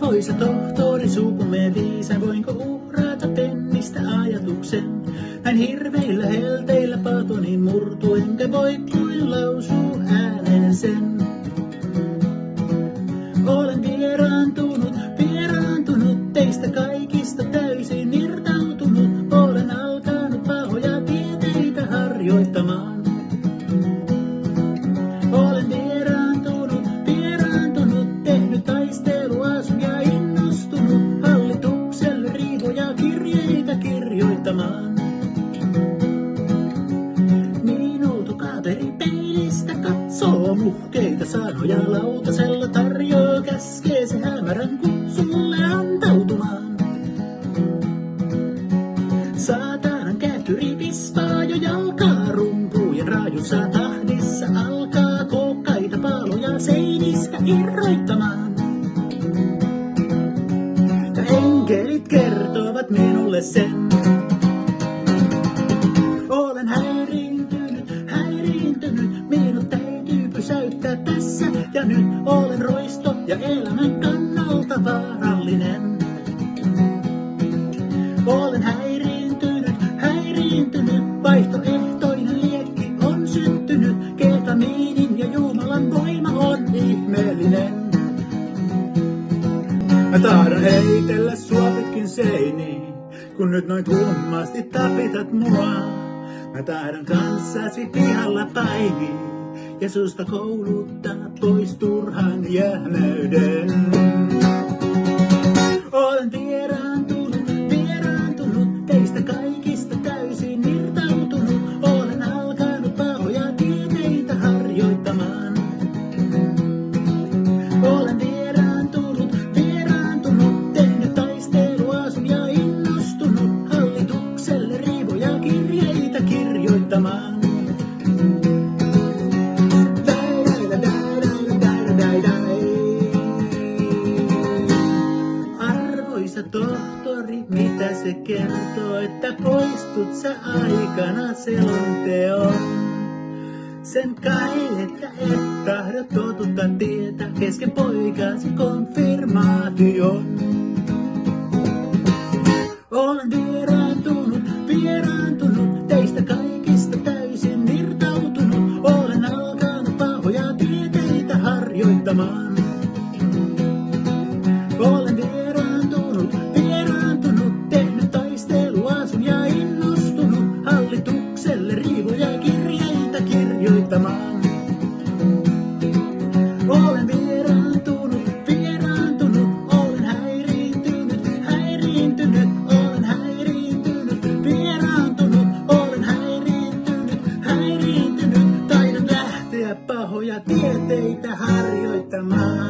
Arvoisa tohtori sukumme viisa, voinko uhrata pennistä ajatuksen? Näin hirveillä helteillä patoni murtu, enkä voi kuin lausua ääneen sen. Olen vieraantunut teistä kaikista täysin irtautunut. Olen alkanut pahoja tieteitä harjoittamaan. Olen vieraantunut, tehnyt taisteluasun ja innostunut hallitukselle riivoja kirjeitä kirjoittamaan. Minut kaveri peilistä katsoo muhkeita sanoja lautasella tarjoaa, käskee se hämärän kutsulle antautumaan. Saatanan kätyri vispaa jo jalkaa rumpujen raajussa tahdissa alkaa kookkaita paloja seinistä irroittamaan. Ja enkelit kertovat minulle sen. Olen häiriintynyt, minut täytyy pysäyttää tässä ja nyt. Olen roisto ja elämän kannalta vaarallinen. Olen häiriintynyt, vaihtoehtoinen liekki on syntynyt. Ketamiinin ja Jumalan voima on ihmeellinen. Mä tahdon heitellä sua pitkin seiniin, kun nyt noin kummasti tapitat mua. Mä tahdon kanssasi pihalla päiviin ja susta kouluttaa pois turhan jähmeyden. Olen vieraantunut teistä kaikista täysin irtautunut. Olen alkanut pahoja tieteitä harjoittamaan. Olen vieraantunut, tehnyt taisteluasun ja innostunut hallitukselle riivoja kirjeitä kirjoittamaan. Arvoisa tohtori, mitä se kertoo, että poistut sä aikana selonteon? Sen kai, että et tahdo totutta tietä kesken poikasi konfirmaation. Olen vieraantunut teistä kaikista täysin irtautunut. Olen alkanut pahoja tieteitä harjoittamaan. Olen vieraantunut, tehnyt taisteluasun ja innostunut hallitukselle riivoja kirjeitä kirjoittamaan. Olen vieraantunut, olen häiriintynyt, olen häiriintynyt, olen häiriintynyt, taidan lähteä pahoja tieteitä harjoittamaan.